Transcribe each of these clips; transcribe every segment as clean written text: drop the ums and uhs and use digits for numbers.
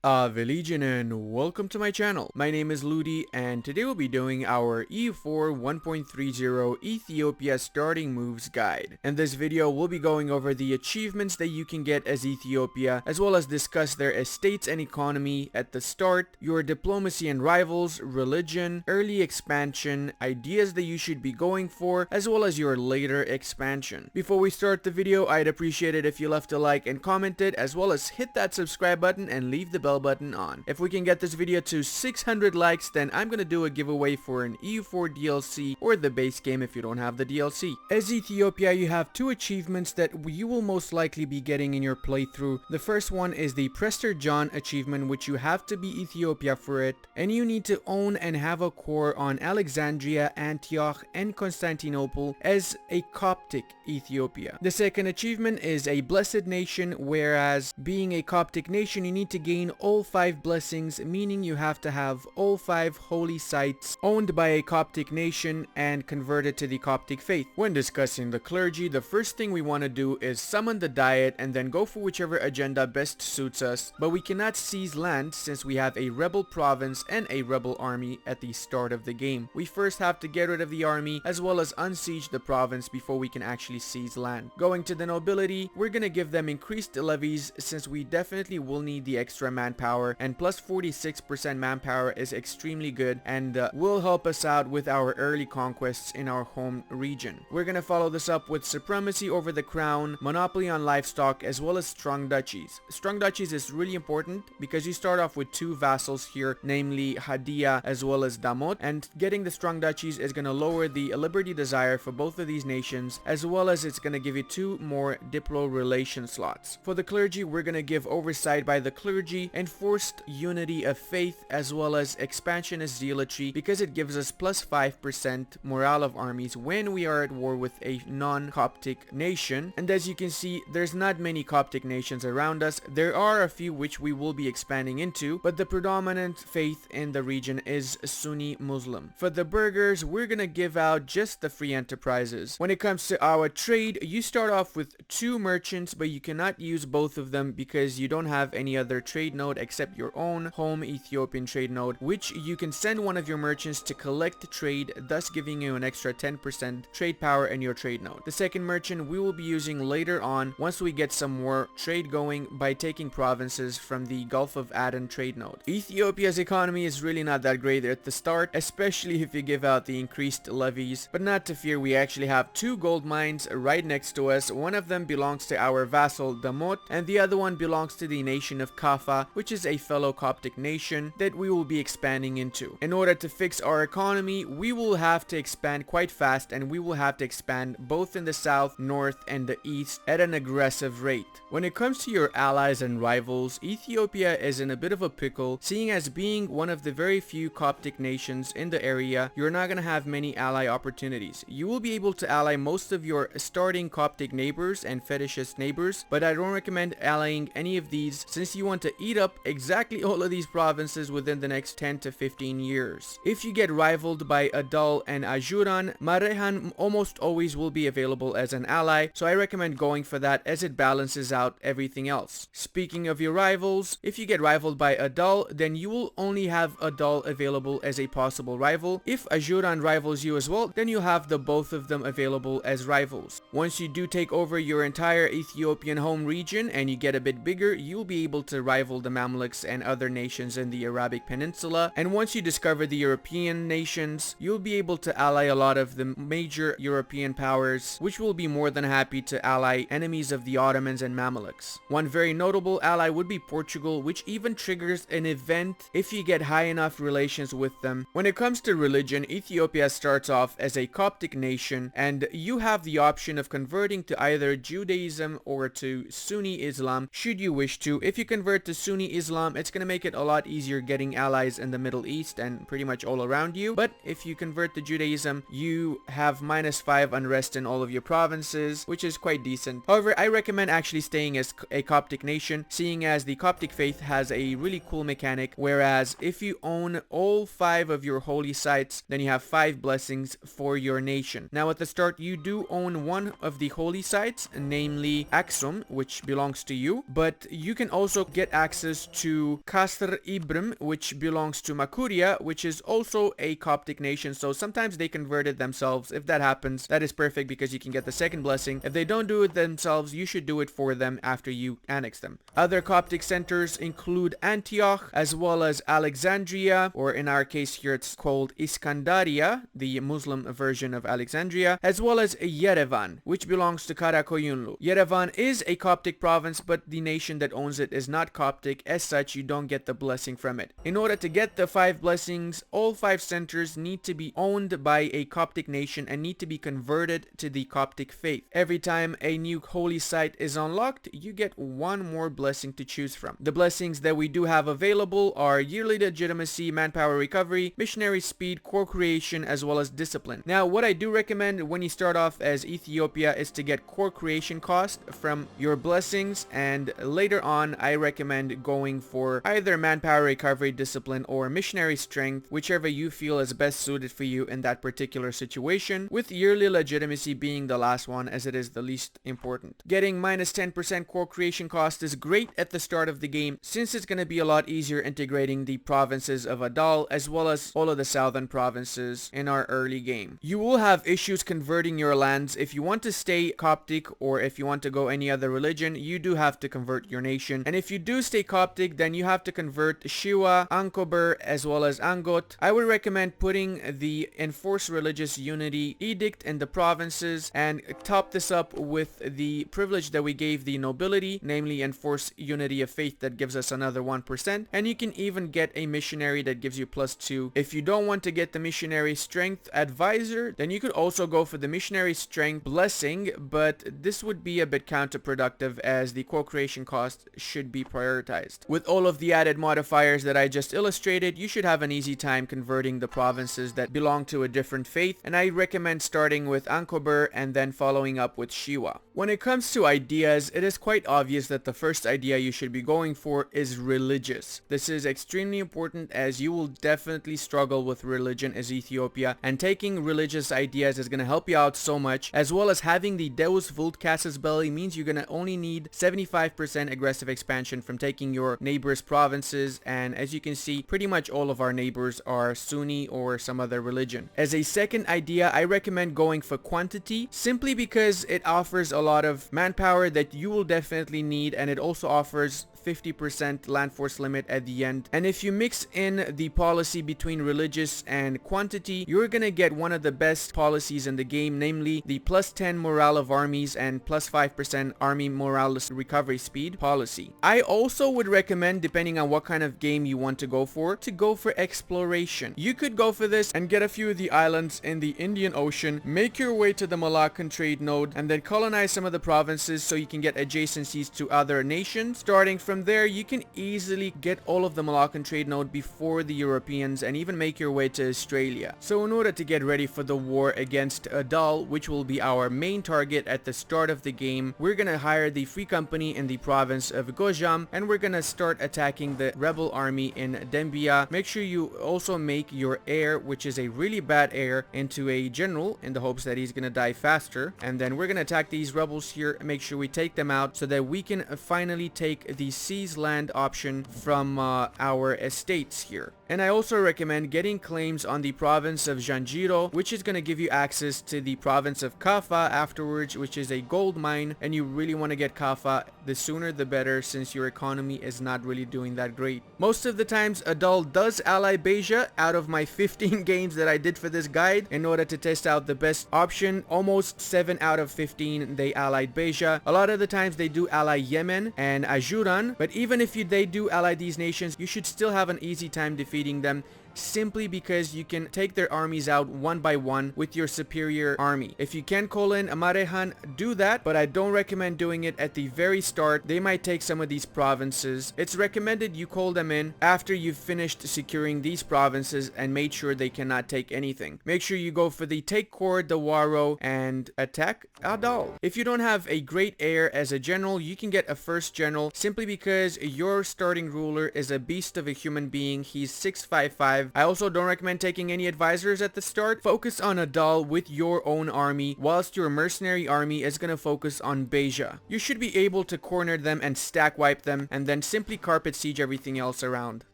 Legion, and welcome to my channel. My name is Ludi, and today we'll be doing our EU4 1.30 Ethiopia starting moves guide. In this video, we'll be going over the achievements that you can get as Ethiopia, as well as discuss their estates and economy at the start, your diplomacy and rivals, religion, early expansion, ideas that you should be going for, as well as your later expansion. Before we start the video, I'd appreciate it if you left a like and commented, as well as hit that subscribe button and leave the bell button on. If we can get this video to 600 likes, then I'm gonna do a giveaway for an EU4 DLC or the base game if you don't have the DLC. As Ethiopia, you have two achievements that you will most likely be getting in your playthrough. The first one is the Prester John achievement, which you have to be Ethiopia for it, and you need to own and have a core on Alexandria, Antioch, and Constantinople as a Coptic Ethiopia. The second achievement is a Blessed Nation, whereas being a Coptic nation, you need to gain all 5 blessings, meaning you have to have all 5 holy sites owned by a Coptic nation and converted to the Coptic faith. When discussing the clergy, the first thing we want to do is summon the Diet and then go for whichever agenda best suits us, but we cannot seize land since we have a rebel province and a rebel army at the start of the game. We first have to get rid of the army as well as unsiege the province before we can actually seize land. Going to the nobility, we're gonna give them increased levies since we definitely will need the extra manpower, and plus 46% manpower is extremely good and will help us out with our early conquests in our home region. We're gonna follow this up with supremacy over the crown, monopoly on livestock, as well as strong duchies. Strong duchies is really important because you start off with 2 vassals here, namely Hadia as well as Damot, and getting the strong duchies is gonna lower the liberty desire for both of these nations, as well as it's gonna give you 2 more diplo relation slots. For the clergy, we're gonna give oversight by the clergy, enforced unity of faith, as well as expansionist zealotry because it gives us plus 5% morale of armies when we are at war with a non-Coptic nation. And as you can see, there's not many Coptic nations around us. There are a few which we will be expanding into, but the predominant faith in the region is Sunni Muslim. For the burghers, we're gonna give out just the free enterprises. When it comes to our trade, you start off with 2 merchants, but you cannot use both of them because you don't have any other trade node except your own home Ethiopian trade node, which you can send one of your merchants to collect trade, thus giving you an extra 10% trade power in your trade node. The second merchant we will be using later on once we get some more trade going by taking provinces from the Gulf of Aden trade node. Ethiopia's economy is really not that great at the start, especially if you give out the increased levies, but not to fear, we actually have 2 gold mines right next to us. One of them belongs to our vassal Damot, and the other one belongs to the nation of Kaffa, which is a fellow Coptic nation that we will be expanding into. In order to fix our economy, we will have to expand quite fast, and we will have to expand both in the south, north, and the east at an aggressive rate. When it comes to your allies and rivals, Ethiopia is in a bit of a pickle, seeing as being one of the very few Coptic nations in the area, you're not going to have many ally opportunities. You will be able to ally most of your starting Coptic neighbors and fetishist neighbors, but I don't recommend allying any of these since you want to eat up exactly all of these provinces within the next 10 to 15 years. If you get rivaled by Adal and Ajuran, Marehan almost always will be available as an ally, so I recommend going for that as it balances out everything else. Speaking of your rivals, if you get rivaled by Adal, then you will only have Adal available as a possible rival. If Ajuran rivals you as well, then you have the both of them available as rivals. Once you do take over your entire Ethiopian home region and you get a bit bigger, you'll be able to rival the Mamluks and other nations in the Arabic Peninsula. And once you discover the European nations, you'll be able to ally a lot of the major European powers, which will be more than happy to ally enemies of the Ottomans and Mamluks. One very notable ally would be Portugal, which even triggers an event if you get high enough relations with them. When it comes to religion, Ethiopia starts off as a Coptic nation, and you have the option of converting to either Judaism or to Sunni Islam should you wish to. If you convert to Sunni Islam, it's going to make it a lot easier getting allies in the Middle East and pretty much all around you. But if you convert to Judaism, you have -5 unrest in all of your provinces, which is quite decent. However, I recommend actually staying as a Coptic nation, seeing as the Coptic faith has a really cool mechanic, whereas if you own all 5 of your holy sites, then you have 5 blessings for your nation. Now at the start, you do own one of the holy sites, namely Aksum, which belongs to you, but you can also get access provinces to Kasr Ibrim, which belongs to Makuria, which is also a Coptic nation. So sometimes they converted themselves. If that happens, that is perfect because you can get the second blessing. If they don't do it themselves, you should do it for them after you annex them. Other Coptic centers include Antioch, as well as Alexandria, or in our case here it's called Iskandaria, the Muslim version of Alexandria, as well as Yerevan, which belongs to Karakoyunlu. Yerevan is a Coptic province, but the nation that owns it is not Coptic. As such, you don't get the blessing from it. In order to get the 5 blessings, all 5 centers need to be owned by a Coptic nation and need to be converted to the Coptic faith. Every time a new holy site is unlocked, you get 1 more blessing to choose from. The blessings that we do have available are yearly legitimacy, manpower recovery, missionary speed, core creation, as well as discipline. Now, what I do recommend when you start off as Ethiopia is to get core creation cost from your blessings, and later on I recommend going for either manpower recovery, discipline, or missionary strength, whichever you feel is best suited for you in that particular situation, with yearly legitimacy being the last one as it is the least important. Getting minus 10% core creation cost is great at the start of the game, since it's going to be a lot easier integrating the provinces of Adal as well as all of the southern provinces in our early game. You will have issues converting your lands. If you want to stay Coptic or if you want to go any other religion, you do have to convert your nation. And if you do stay Coptic, then you have to convert Shiwa, Ankober, as well as Angot. I would recommend putting the Enforced Religious Unity Edict in the provinces and top this up with the privilege that we gave the nobility, namely Enforced Unity of Faith, that gives us another 1%. And you can even get a missionary that gives you +2. If you don't want to get the missionary strength advisor, then you could also go for the missionary strength blessing, but this would be a bit counterproductive as the core creation cost should be prioritized. With all of the added modifiers that I just illustrated, you should have an easy time converting the provinces that belong to a different faith, and I recommend starting with Ankober and then following up with Shiwa. When it comes to ideas, it is quite obvious that the first idea you should be going for is religious. This is extremely important as you will definitely struggle with religion as Ethiopia, and taking religious ideas is going to help you out so much, as well as having the Deus Vult Casus Belli means you're going to only need 75% aggressive expansion from taking your neighbors' provinces, and as you can see, pretty much all of our neighbors are Sunni or some other religion. As a second idea, I recommend going for quantity, simply because it offers a lot of manpower that you will definitely need, and it also offers 50% land force limit at the end. And if you mix in the policy between religious and quantity, you're gonna get one of the best policies in the game, namely the +10 morale of armies and +5% army morale recovery speed policy. I also would recommend, depending on what kind of game you want to go for exploration. You could go for this and get a few of the islands in the Indian Ocean, make your way to the Malaccan trade node, and then colonize some of the provinces so you can get adjacencies to other nations. Starting from there, you can easily get all of the Malaccan trade node before the Europeans and even make your way to Australia. So in order to get ready for the war against Adal, which will be our main target at the start of the game, we're gonna hire the Free Company in the province of Gojam, and we're gonna start attacking the rebel army in Dembia. Make sure you also make your heir, which is a really bad heir, into a general in the hopes that he's gonna die faster. And then we're gonna attack these rebels here, make sure we take them out so that we can finally take the seize land option from our estates here. And I also recommend getting claims on the province of Janjiro, which is going to give you access to the province of Kaffa afterwards, which is a gold mine, and you really want to get Kaffa the sooner the better, since your economy is not really doing that great. Most of the times Adal does ally Beja. Out of my 15 games that I did for this guide in order to test out the best option, almost 7 out of 15 they allied Beja. A lot of the times they do ally Yemen and Ajuran, but even if they do ally these nations, you should still have an easy time defeating them, simply because you can take their armies out one by one with your superior army. If you can call in Amarehan, do that, but I don't recommend doing it at the very start. They might take some of these provinces. It's recommended you call them in after you've finished securing these provinces and made sure they cannot take anything. Make sure you go for the take core, the Waro, and attack Adal. If you don't have a great heir as a general, you can get a first general simply because because your starting ruler is a beast of a human being. He's 655. I also don't recommend taking any advisors at the start. Focus on Adal with your own army, whilst your mercenary army is going to focus on Beja. You should be able to corner them and stack wipe them, and then simply carpet siege everything else around.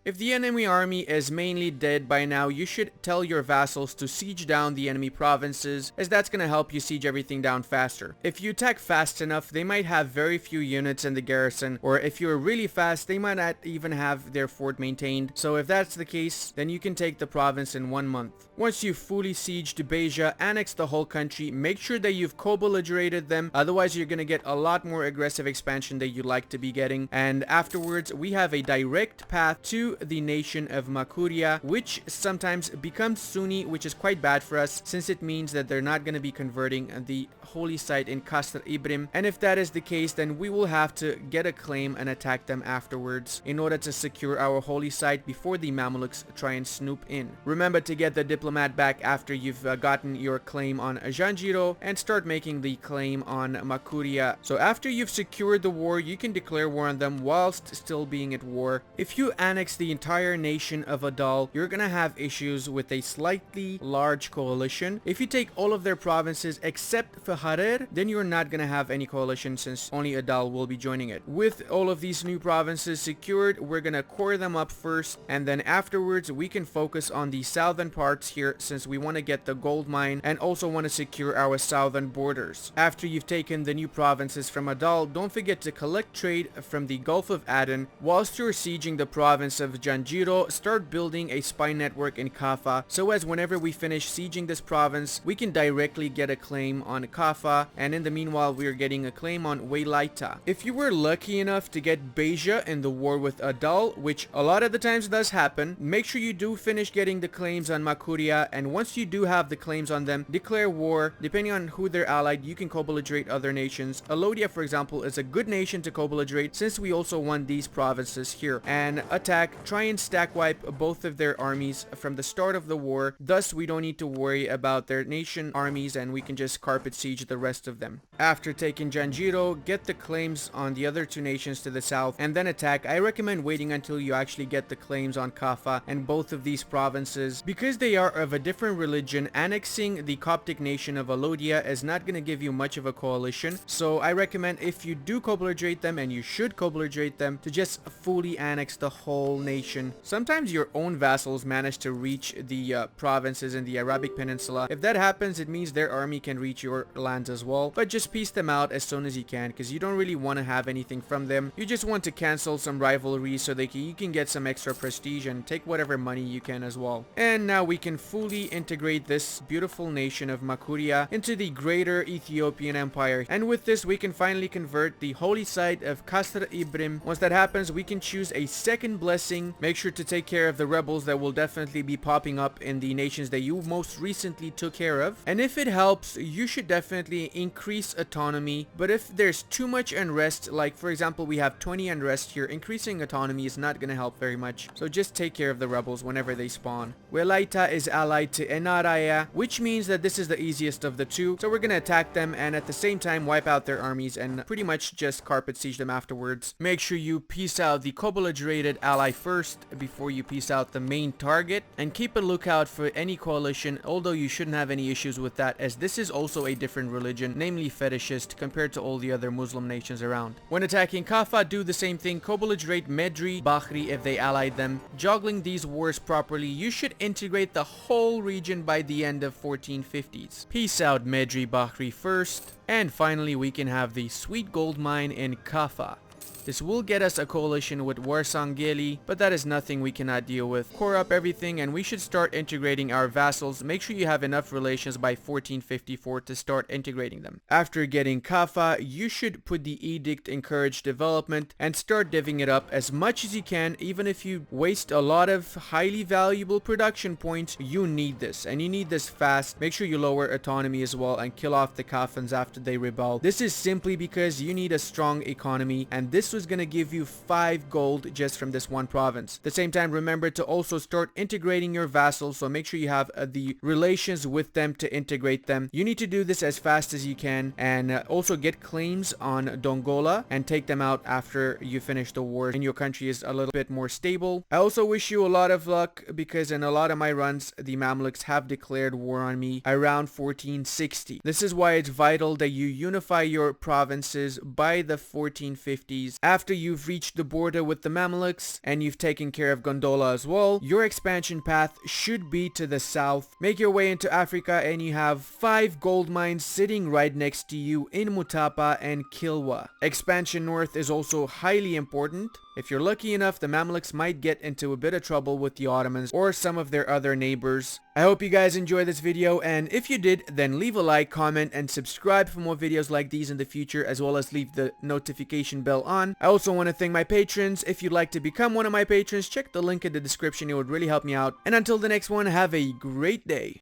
If the enemy army is mainly dead by now, you should tell your vassals to siege down the enemy provinces, as that's going to help you siege everything down faster. If you attack fast enough, they might have very few units in the garrison, or if you're really fast, they might not even have their fort maintained. So if that's the case, then you can take the province in 1 month. Once you've fully sieged Beja, annex the whole country, make sure that you've co-belligerated them, otherwise you're going to get a lot more aggressive expansion that you'd like to be getting. And afterwards, we have a direct path to the nation of Makuria, which sometimes becomes Sunni, which is quite bad for us since it means that they're not going to be converting the holy site in Kasr Ibrim. And if that is the case, then we will have to get a claim and attack them afterwards in order to secure our holy site before the Mamluks try and snoop in. Remember to get the diplomat back after you've gotten your claim on Janjiro, and start making the claim on Makuria. So after you've secured the war, you can declare war on them whilst still being at war. If you annex the entire nation of Adal, you're gonna have issues with a slightly large coalition. If you take all of their provinces except for Harar, then you're not gonna have any coalition since only Adal will be joining it. With all of these new provinces secured, we're gonna core them up first, and then afterwards we can focus on the southern parts here since we want to get the gold mine and also want to secure our southern borders. After you've taken the new provinces from Adal, don't forget to collect trade from the Gulf of Aden. Whilst you're sieging the province of Janjiro, start building a spy network in Kaffa, so as whenever we finish sieging this province, we can directly get a claim on Kaffa, and in the meanwhile we are getting a claim on Welaita. If you were lucky enough to get Beja in the war with Adal, which a lot of the times does happen, make sure you do finish getting the claims on Makuria, and once you do have the claims on them, declare war. Depending on who they're allied, you can co-belligerate other nations. Ludi, for example, is a good nation to co-belligerate since we also won these provinces here. And attack, try and stack wipe both of their armies from the start of the war. Thus, we don't need to worry about their nation armies, and we can just carpet siege the rest of them. After taking Janjiro, get the claims on the other two nations to the south, and then attack. I recommend waiting until you actually get the claims on Kaffa and both of these provinces, because they are of a different religion. Annexing the Coptic nation of Alodia is not going to give you much of a coalition, so I recommend, if you do co-belligerate them, and you should co-belligerate them, to just fully annex the whole nation. Sometimes your own vassals manage to reach the provinces in the Arabic Peninsula. If that happens, it means their army can reach your lands as well, but just piece them out as soon as you can, because you don't really want to have anything from them. You just want to cancel some rivalries so you can get some extra prestige and take whatever money you can as well. And now we can fully integrate this beautiful nation of Makuria into the greater Ethiopian empire, and with this we can finally convert the holy site of Kasr Ibrim. Once that happens, we can choose a second blessing. Make sure to take care of the rebels that will definitely be popping up in the nations that you most recently took care of, and if it helps, you should definitely increase autonomy. But if there's too much unrest, like for example we have 20 unrest here, increasing autonomy is not going to help very much, so just take care of the rebels whenever they spawn. Welaita is allied to Enaraya, which means that this is the easiest of the two, so we're going to attack them and at the same time wipe out their armies and pretty much just carpet siege them afterwards. Make sure you piece out the co-belligerated ally first before you piece out the main target, and keep a lookout for any coalition, although you shouldn't have any issues with that, as this is also a different religion, namely fetishist, compared to all the other Muslim nations around. When attacking Kaffa, do the same thing, co-belligerate Medri, Bahri if they allied them. Juggling these wars properly, you should integrate the whole region by the end of 1450s. Peace out Medri, Bahri first, and finally we can have the sweet gold mine in Kaffa. This will get us a coalition with Warsangeli, but that is nothing we cannot deal with. Core up everything and we should start integrating our vassals. Make sure you have enough relations by 1454 to start integrating them. After getting Kaffa, you should put the edict encourage development and start divvying it up as much as you can. Even if you waste a lot of highly valuable production points, you need this, and you need this fast. Make sure you lower autonomy as well and kill off the Kaffans after they rebel. This is simply because you need a strong economy, and this was is going to give you 5 gold just from this one province. At the same time, remember to also start integrating your vassals, so make sure you have the relations with them to integrate them. You need to do this as fast as you can, and also get claims on Dongola and take them out after you finish the war and your country is a little bit more stable. I also wish you a lot of luck, because in a lot of my runs, the Mamluks have declared war on me around 1460. This is why it's vital that you unify your provinces by the 1450s. After you've reached the border with the Mamluks and you've taken care of Gondola as well, your expansion path should be to the south. Make your way into Africa and you have 5 gold mines sitting right next to you in Mutapa and Kilwa. Expansion north is also highly important. If you're lucky enough, the Mamluks might get into a bit of trouble with the Ottomans or some of their other neighbors. I hope you guys enjoyed this video, and if you did, then leave a like, comment, and subscribe for more videos like these in the future, as well as leave the notification bell on. I also want to thank my patrons. If you'd like to become one of my patrons, check the link in the description. It would really help me out. And until the next one, have a great day.